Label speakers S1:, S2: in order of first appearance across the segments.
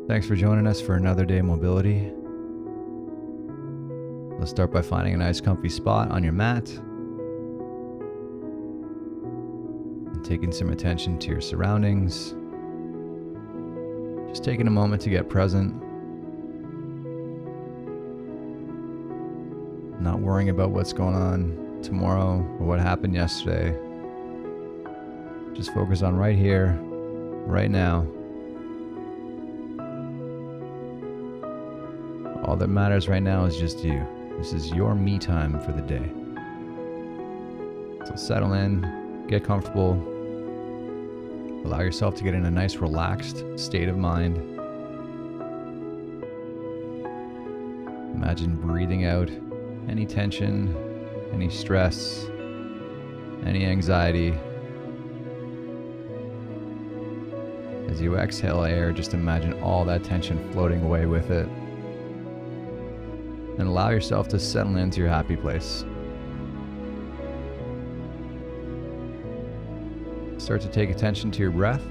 S1: Thanks for joining us for another day of mobility. Let's start by finding a nice comfy spot on your mat and taking some attention to your surroundings. Just taking a moment to get present, not worrying about what's going on tomorrow or what happened yesterday. Just focus on right here, right now. All that matters right now is just you. This is your me time for the day. So settle in, get comfortable, allow yourself to get in a nice relaxed state of mind. Imagine breathing out any tension, any stress, any anxiety. As you exhale air, just imagine all that tension floating away with it. And allow yourself to settle into your happy place. Start to take attention to your breath.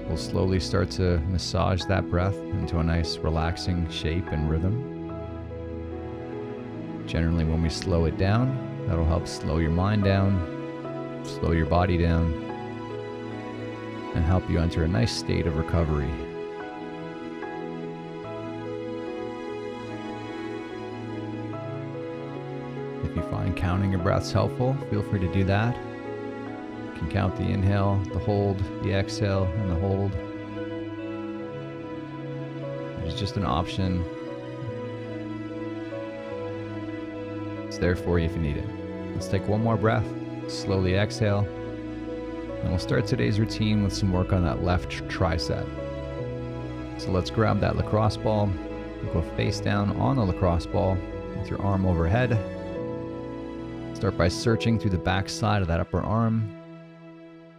S1: We'll slowly start to massage that breath into a nice relaxing shape and rhythm. Generally, when we slow it down, that'll help slow your mind down, slow your body down, and help you enter a nice state of recovery. If you find counting your breaths helpful, feel free to do that. You can count the inhale, the hold, the exhale, and the hold. It's just an option. It's there for you if you need it. Let's take one more breath, slowly exhale, and we'll start today's routine with some work on that left tricep. So let's grab that lacrosse ball, go face down on the lacrosse ball with your arm overhead. Start by searching through the back side of that upper arm,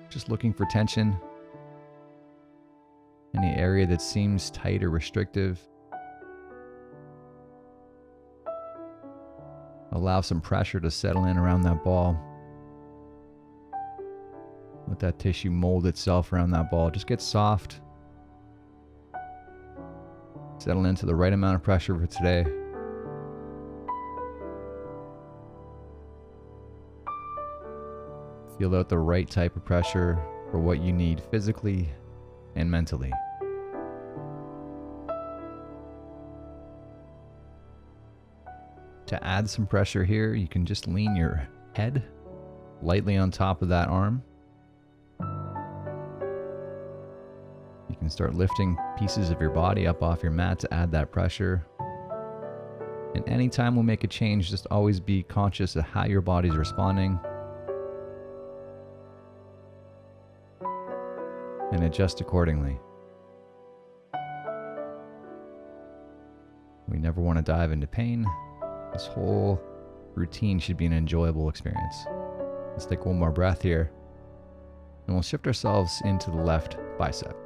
S1: just looking for tension. Any area that seems tight or restrictive. Allow some pressure to settle in around that ball. Let that tissue mold itself around that ball. Just get soft. Settle into the right amount of pressure for today. Feel out the right type of pressure for what you need physically and mentally. To add some pressure here, you can just lean your head lightly on top of that arm. You can start lifting pieces of your body up off your mat to add that pressure. And anytime we make a change, just always be conscious of how your body's responding. And adjust accordingly. We never want to dive into pain. This whole routine should be an enjoyable experience. Let's take one more breath here. And we'll shift ourselves into the left bicep.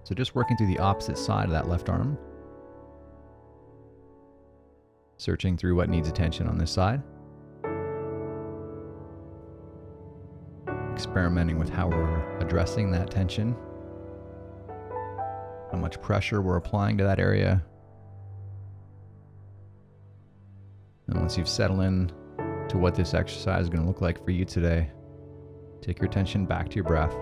S1: So just working through the opposite side of that left arm. Searching through what needs attention on this side. Experimenting with how we're addressing that tension, how much pressure we're applying to that area. And once you've settled in to what this exercise is going to look like for you today, take your attention back to your breath.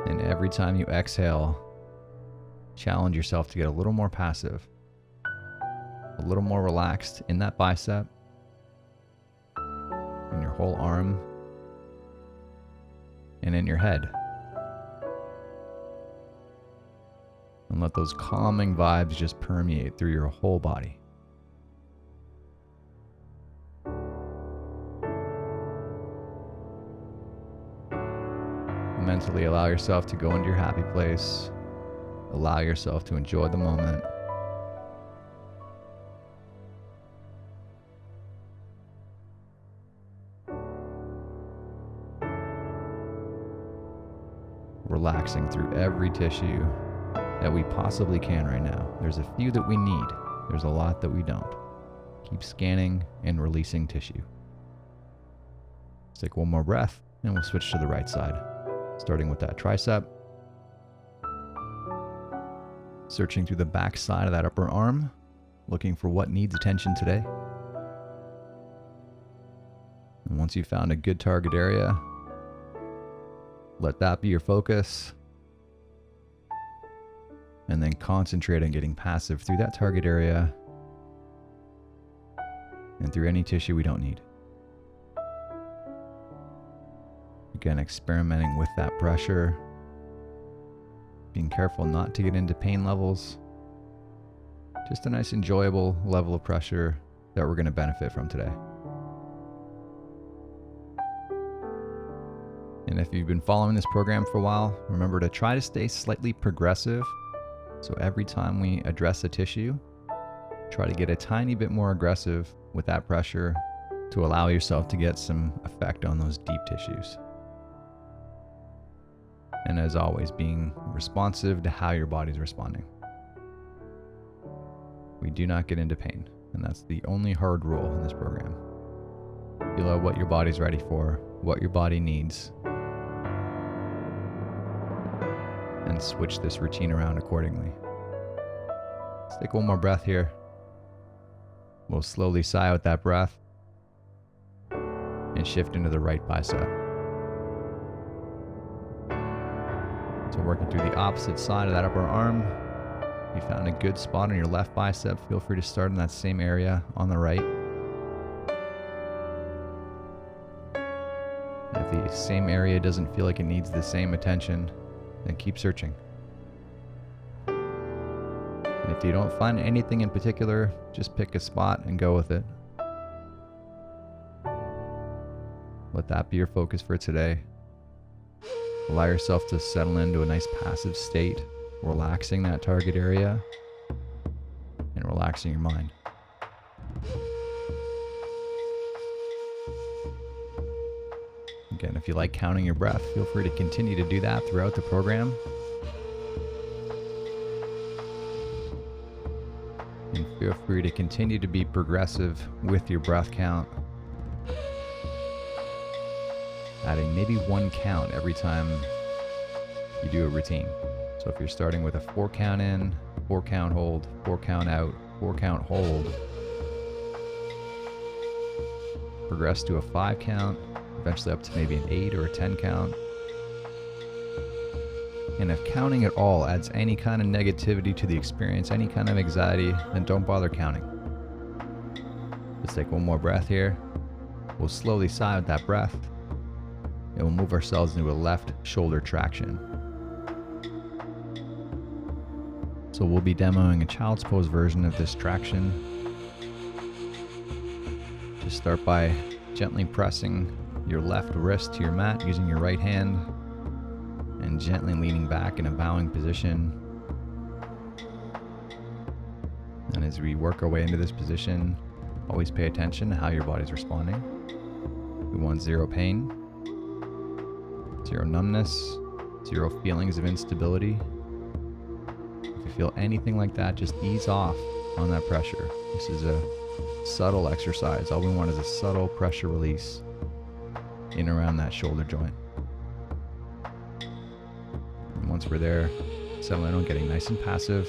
S1: And every time you exhale, challenge yourself to get a little more passive, a little more relaxed in that bicep, in your whole arm, and in your head. And let those calming vibes just permeate through your whole body. Mentally allow yourself to go into your happy place. Allow yourself to enjoy the moment. Relaxing through every tissue that we possibly can right now. There's a few that we need. There's a lot that we don't. Keep scanning and releasing tissue. Let's take one more breath and we'll switch to the right side. starting with that tricep. Searching through the back side of that upper arm, looking for what needs attention today. And once you've found a good target area, let that be your focus. And then concentrate on getting passive through that target area and through any tissue we don't need. Again, experimenting with that pressure. Being careful not to get into pain levels. Just a nice, enjoyable level of pressure that we're going to benefit from today. And if you've been following this program for a while, remember to try to stay slightly progressive. So every time we address a tissue, try to get a tiny bit more aggressive with that pressure to allow yourself to get some effect on those deep tissues. And as always, being responsive to how your body's responding. We do not get into pain, and that's the only hard rule in this program. Feel out what your body's ready for, what your body needs, and switch this routine around accordingly. Let's take one more breath here. We'll slowly sigh out that breath and shift into the right bicep. So working through the opposite side of that upper arm. If you found a good spot on your left bicep, feel free to start in that same area on the right. And if the same area doesn't feel like it needs the same attention, then keep searching. And if you don't find anything in particular, just pick a spot and go with it. Let that be your focus for today. Allow yourself to settle into a nice passive state, relaxing that target area and relaxing your mind. Again, if you like counting your breath, feel free to continue to do that throughout the program. And feel free to continue to be progressive with your breath count, adding maybe one count every time you do a routine. So if you're starting with a 4 count in, 4 count hold, 4 count out, 4 count hold, progress to a 5 count, eventually up to maybe an 8 or a 10 count. And if counting at all adds any kind of negativity to the experience, any kind of anxiety, then don't bother counting. Let's take one more breath here. We'll slowly sigh out that breath, and we'll move ourselves into a left shoulder traction. So we'll be demoing a child's pose version of this traction. Just start by gently pressing your left wrist to your mat using your right hand and gently leaning back in a bowing position. And as we work our way into this position, always pay attention to how your body's responding. We want zero pain, zero numbness, zero feelings of instability. If you feel anything like that, just ease off on that pressure. This is a subtle exercise. All we want is a subtle pressure release in around that shoulder joint. And once we're there, settle in on getting nice and passive,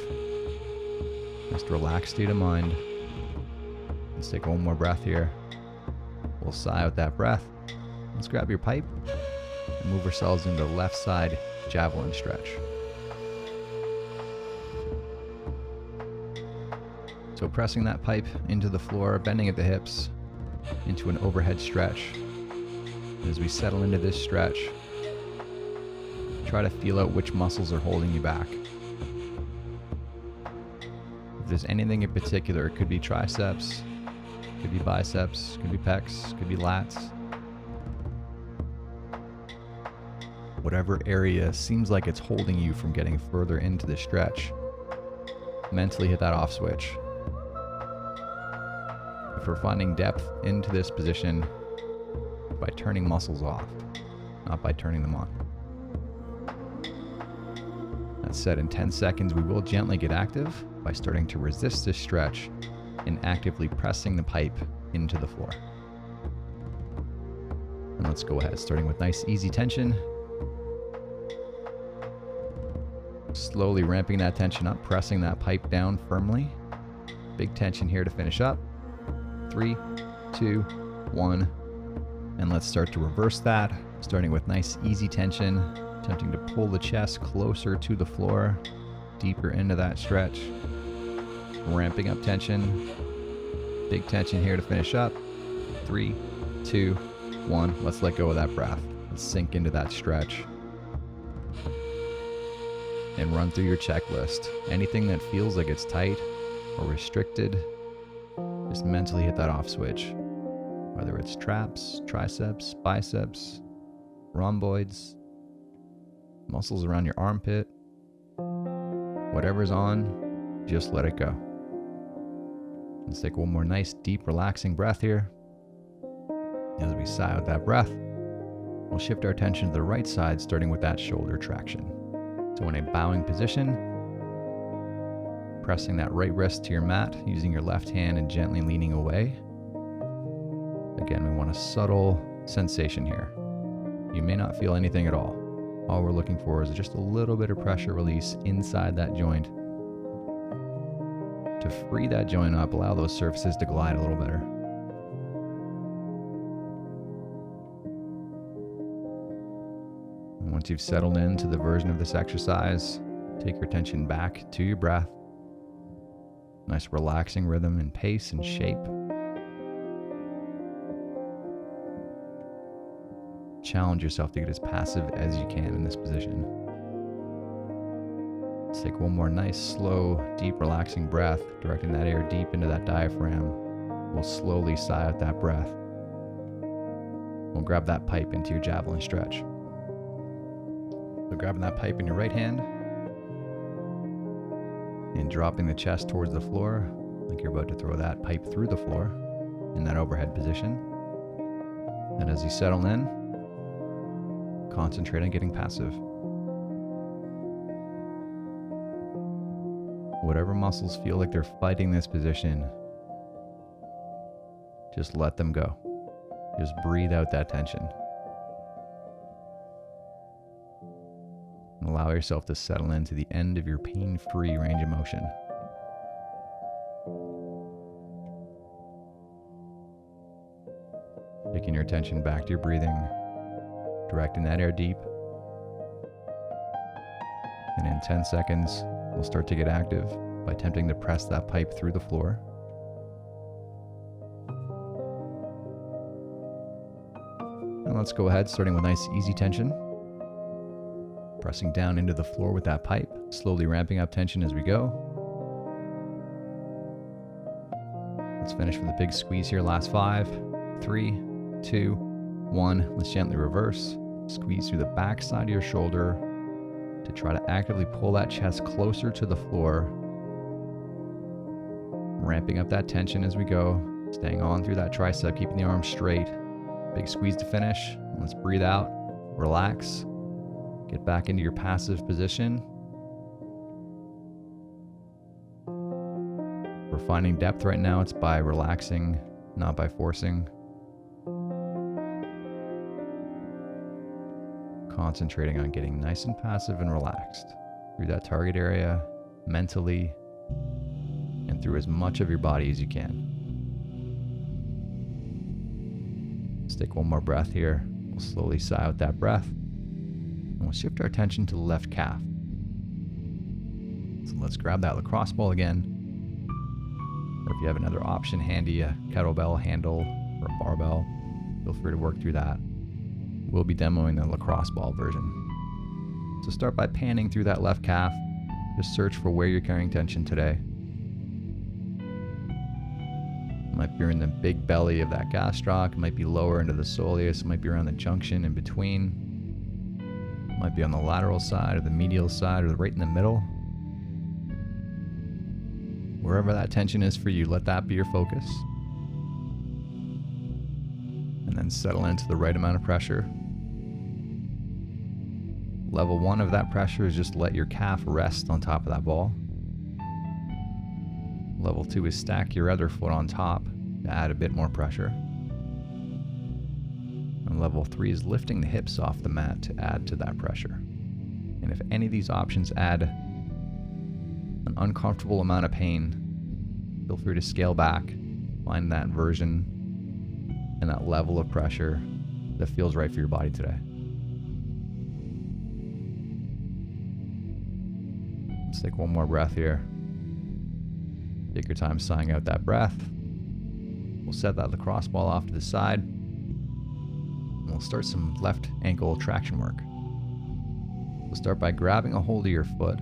S1: just relaxed state of mind. Let's take one more breath here. We'll sigh out that breath. Let's grab your pipe and move ourselves into the left side javelin stretch. So pressing that pipe into the floor, bending at the hips, into an overhead stretch. As we settle into this stretch, try to feel out which muscles are holding you back. If there's anything in particular, it could be triceps, could be biceps, could be pecs, could be lats. Whatever area seems like it's holding you from getting further into the stretch, mentally hit that off switch. If we're finding depth into this position by turning muscles off, not by turning them on. That said, in 10 seconds, we will gently get active by starting to resist this stretch and actively pressing the pipe into the floor. And let's go ahead, starting with nice, easy tension. Slowly ramping that tension up, pressing that pipe down firmly. Big tension here to finish up. 3, 2, 1. And let's start to reverse that, starting with nice easy tension, attempting to pull the chest closer to the floor, deeper into that stretch. Ramping up tension. Big tension here to finish up. 3, 2, 1. Let's let go of that breath. Let's sink into that stretch. And run through your checklist. Anything that feels like it's tight or restricted, just mentally hit that off switch. Whether it's traps, triceps, biceps, rhomboids, muscles around your armpit, whatever's on, just let it go. Let's take one more nice, deep, relaxing breath here. As we sigh out that breath, we'll shift our attention to the right side, starting with that shoulder traction. So in a bowing position, pressing that right wrist to your mat, using your left hand and gently leaning away. Again, we want a subtle sensation here. You may not feel anything at all. All we're looking for is just a little bit of pressure release inside that joint. To free that joint up, allow those surfaces to glide a little better. And once you've settled into the version of this exercise, take your attention back to your breath. Nice relaxing rhythm and pace and shape. Challenge yourself to get as passive as you can in this position. Let's take one more nice, slow, deep, relaxing breath, directing that air deep into that diaphragm. We'll slowly sigh out that breath. We'll grab that pipe into your javelin stretch. So grabbing that pipe in your right hand and dropping the chest towards the floor, like you're about to throw that pipe through the floor in that overhead position. And as you settle in, concentrate on getting passive. Whatever muscles feel like they're fighting this position, just let them go. Just breathe out that tension. And allow yourself to settle into the end of your pain-free range of motion. Taking your attention back to your breathing, directing that air deep. And in 10 seconds, we'll start to get active by attempting to press that pipe through the floor. And let's go ahead, starting with nice easy tension. Pressing down into the floor with that pipe, slowly ramping up tension as we go. Let's finish with a big squeeze here. Last 5, 3, 2, 1. Let's gently reverse. Squeeze through the back side of your shoulder to try to actively pull that chest closer to the floor. Ramping up that tension as we go. Staying on through that tricep, keeping the arms straight. Big squeeze to finish. Let's breathe out, relax, get back into your passive position. We're finding depth right now. It's by relaxing, not by forcing. Concentrating on getting nice and passive and relaxed through that target area, mentally, and through as much of your body as you can. Let's take one more breath here. We'll slowly sigh out that breath, and we'll shift our attention to the left calf. So let's grab that lacrosse ball again, or if you have another option handy, a kettlebell handle or a barbell, feel free to work through that. We'll be demoing the lacrosse ball version. So start by panning through that left calf. Just search for where you're carrying tension today. It might be in the big belly of that gastroc. It might be lower into the soleus. It might be around the junction in between. It might be on the lateral side or the medial side or right in the middle. Wherever that tension is for you, let that be your focus. And then settle into the right amount of pressure. Level 1 of that pressure is just let your calf rest on top of that ball. Level 2 is stack your other foot on top to add a bit more pressure. And level 3 is lifting the hips off the mat to add to that pressure. And And if any of these options add an uncomfortable amount of pain, feel free to scale back, find that version and that level of pressure that feels right for your body today. Let's take one more breath here. Take your time sighing out that breath. We'll set that lacrosse ball off to the side. And we'll start some left ankle traction work. We'll start by grabbing a hold of your foot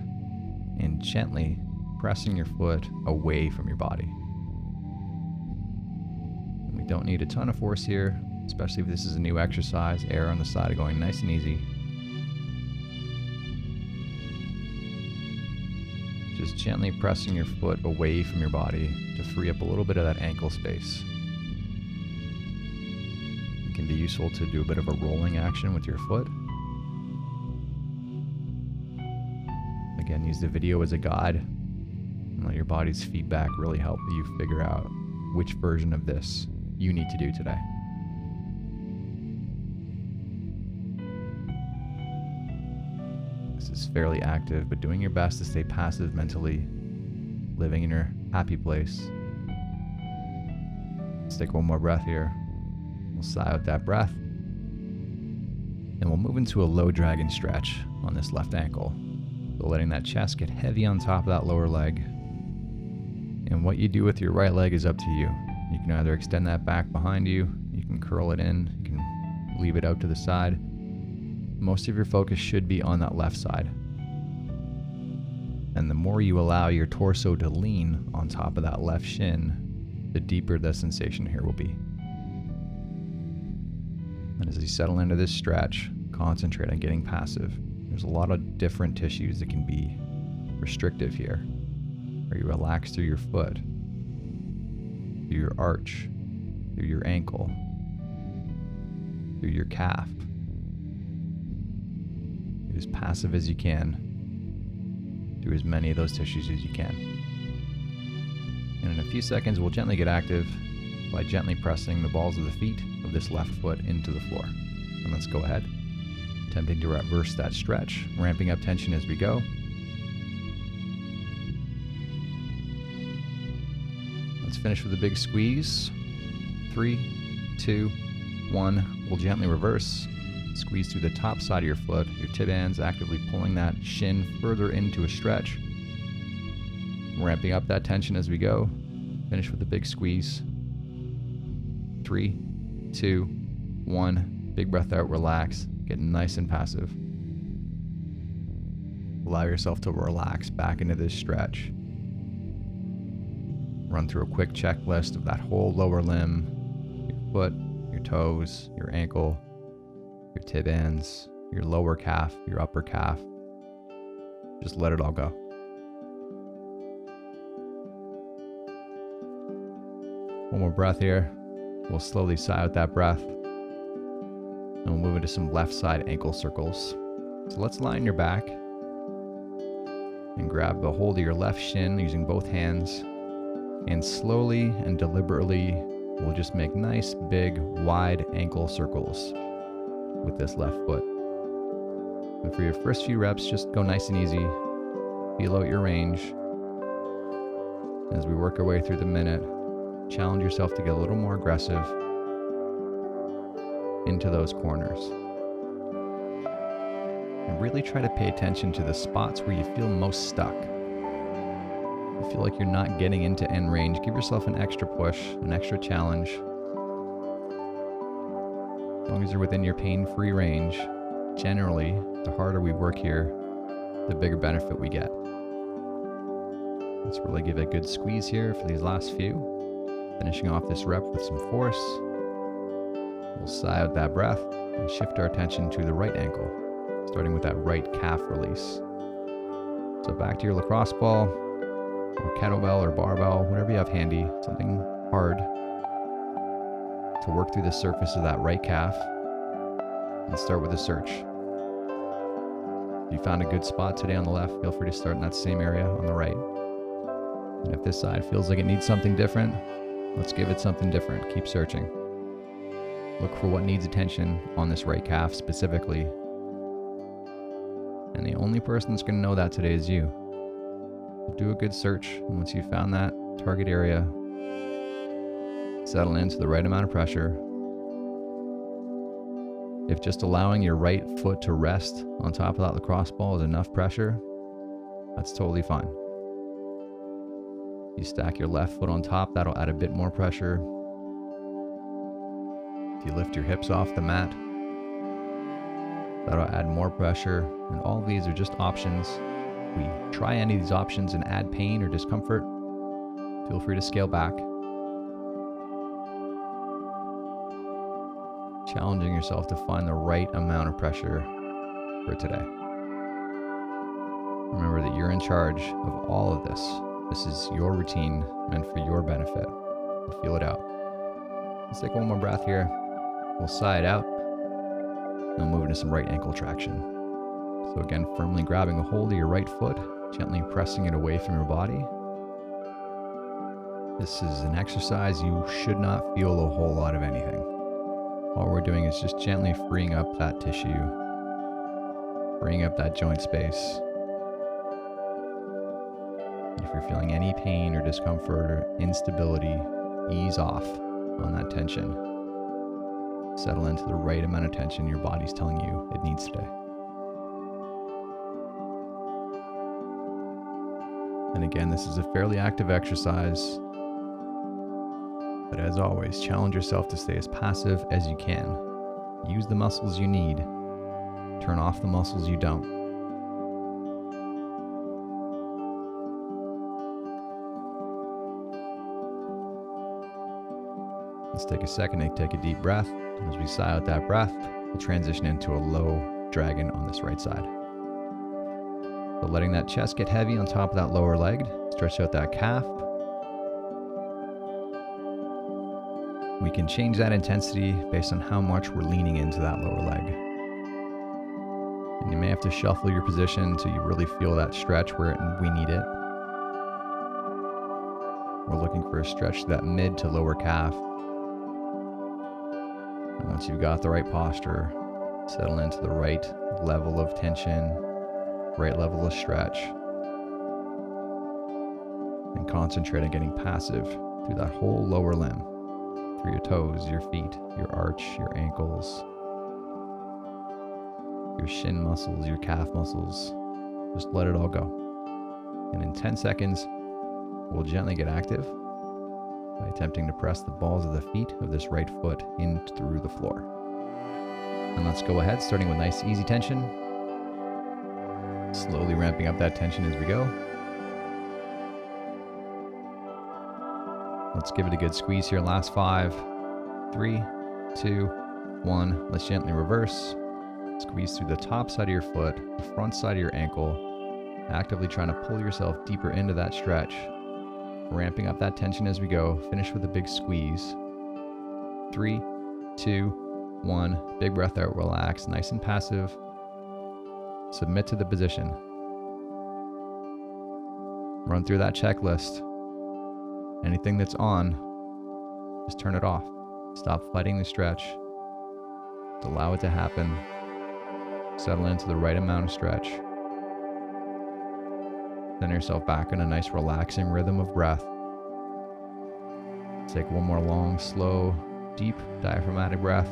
S1: and gently pressing your foot away from your body. And we don't need a ton of force here, especially if this is a new exercise. Air on the side of going nice and easy. Just gently pressing your foot away from your body to free up a little bit of that ankle space. It can be useful to do a bit of a rolling action with your foot. Again, use the video as a guide and let your body's feedback really help you figure out which version of this you need to do today. This is fairly active, but doing your best to stay passive mentally, living in your happy place. Let's take one more breath here. We'll sigh out that breath. And we'll move into a low dragon stretch on this left ankle. So letting that chest get heavy on top of that lower leg. And what you do with your right leg is up to you. You can either extend that back behind you, you can curl it in, you can leave it out to the side. Most of your focus should be on that left side. And the more you allow your torso to lean on top of that left shin, the deeper the sensation here will be. And as you settle into this stretch, concentrate on getting passive. There's a lot of different tissues that can be restrictive here. Are you relaxed through your foot, through your arch, through your ankle, through your calf? Be as passive as you can. Do as many of those tissues as you can. And in a few seconds, we'll gently get active by gently pressing the balls of the feet of this left foot into the floor. And let's go ahead. Attempting to reverse that stretch, ramping up tension as we go. Let's finish with a big squeeze. 3, 2, 1. We'll gently reverse. Squeeze through the top side of your foot, your tibans actively pulling that shin further into a stretch. Ramping up that tension as we go. Finish with a big squeeze. 3, 2, 1. Big breath out, relax. Get nice and passive. Allow yourself to relax back into this stretch. Run through a quick checklist of that whole lower limb, your foot, your toes, your ankle, your tibans, your lower calf, your upper calf. Just let it all go. One more breath here. We'll slowly sigh out that breath. And we'll move into some left side ankle circles. So let's lie on your back and grab the hold of your left shin using both hands. And slowly and deliberately, we'll just make nice, big, wide ankle circles with this left foot. And for your first few reps, just go nice and easy. Feel out your range. As we work our way through the minute, challenge yourself to get a little more aggressive into those corners. And really try to pay attention to the spots where you feel most stuck. You feel like you're not getting into end range. Give yourself an extra push, an extra challenge. As long as you're within your pain-free range, generally, the harder we work here, the bigger benefit we get. Let's really give it a good squeeze here for these last few. Finishing off this rep with some force. We'll sigh out that breath and shift our attention to the right ankle, starting with that right calf release. So back to your lacrosse ball, or kettlebell or barbell, whatever you have handy, something hard to work through the surface of that right calf, and start with a search. If you found a good spot today on the left, feel free to start in that same area on the right. And if this side feels like it needs something different, let's give it something different. Keep searching. Look for what needs attention on this right calf specifically. And the only person that's going to know that today is you. Do a good search. And once you've found that target area, settle into the right amount of pressure. If just allowing your right foot to rest on top of that lacrosse ball is enough pressure, that's totally fine. You stack your left foot on top, that'll add a bit more pressure. If you lift your hips off the mat, that'll add more pressure. And all of these are just options. If we try any of these options and add pain or discomfort, feel free to scale back. Challenging yourself to find the right amount of pressure for today. Remember that you're in charge of all of this. This is your routine meant for your benefit. We'll feel it out. Let's take one more breath here. We'll sigh it out and move into some right ankle traction. So again, firmly grabbing a hold of your right foot, gently pressing it away from your body. This is an exercise you should not feel a whole lot of anything. All we're doing is just gently freeing up that tissue, freeing up that joint space. If you're feeling any pain or discomfort or instability, ease off on that tension. Settle into the right amount of tension your body's telling you it needs today. And again, this is a fairly active exercise. But as always, challenge yourself to stay as passive as you can. Use the muscles you need. Turn off the muscles you don't. Let's take a second to take a deep breath. As we sigh out that breath, we'll transition into a low dragon on this right side. So letting that chest get heavy on top of that lower leg, stretch out that calf. We can change that intensity based on how much we're leaning into that lower leg. And you may have to shuffle your position until you really feel that stretch where we need it. We're looking for a stretch to that mid to lower calf. And once you've got the right posture, settle into the right level of tension, right level of stretch, and concentrate on getting passive through that whole lower limb. Through your toes, your feet, your arch, your ankles, your shin muscles, your calf muscles. Just let it all go. And in 10 seconds, we'll gently get active by attempting to press the balls of the feet of this right foot in through the floor. And let's go ahead, starting with nice easy tension. Slowly ramping up that tension as we go. Let's give it a good squeeze here. Last 5, 3, 2, 1. Let's gently reverse. Squeeze through the top side of your foot, the front side of your ankle, actively trying to pull yourself deeper into that stretch. Ramping up that tension as we go. Finish with a big squeeze. 3, 2, 1. Big breath out, relax, nice and passive. Submit to the position. Run through that checklist. Anything that's on, just turn it off. Stop fighting the stretch. Just allow it to happen. Settle into the right amount of stretch. Send yourself back in a nice relaxing rhythm of breath. Take one more long, slow, deep diaphragmatic breath.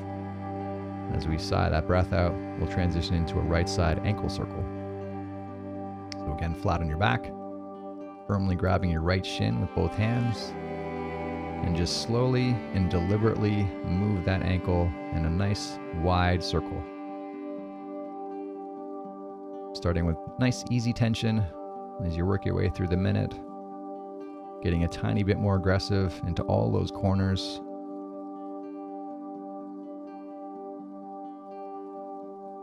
S1: As we sigh that breath out, we'll transition into a right side ankle circle. So again, flat on your back. Firmly grabbing your right shin with both hands, and just slowly and deliberately move that ankle in a nice wide circle. Starting with nice easy tension as you work your way through the minute, getting a tiny bit more aggressive into all those corners.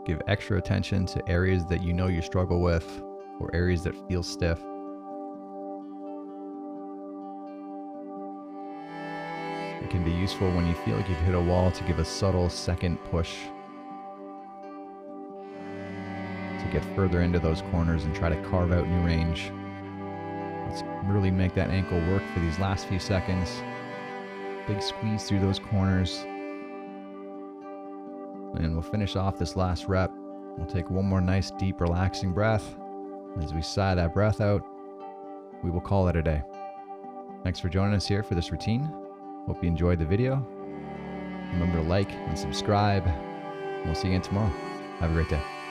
S1: Give extra attention to areas that you know you struggle with or areas that feel stiff. It can be useful when you feel like you've hit a wall to give a subtle second push to get further into those corners and try to carve out new range. Let's really make that ankle work for these last few seconds. Big squeeze through those corners. And we'll finish off this last rep We'll take one more nice, deep, relaxing breath. As we sigh that breath out, we will call it a day. Thanks for joining us here for this routine. Hope you enjoyed the video. Remember to like and subscribe. We'll see you again tomorrow. Have a great day.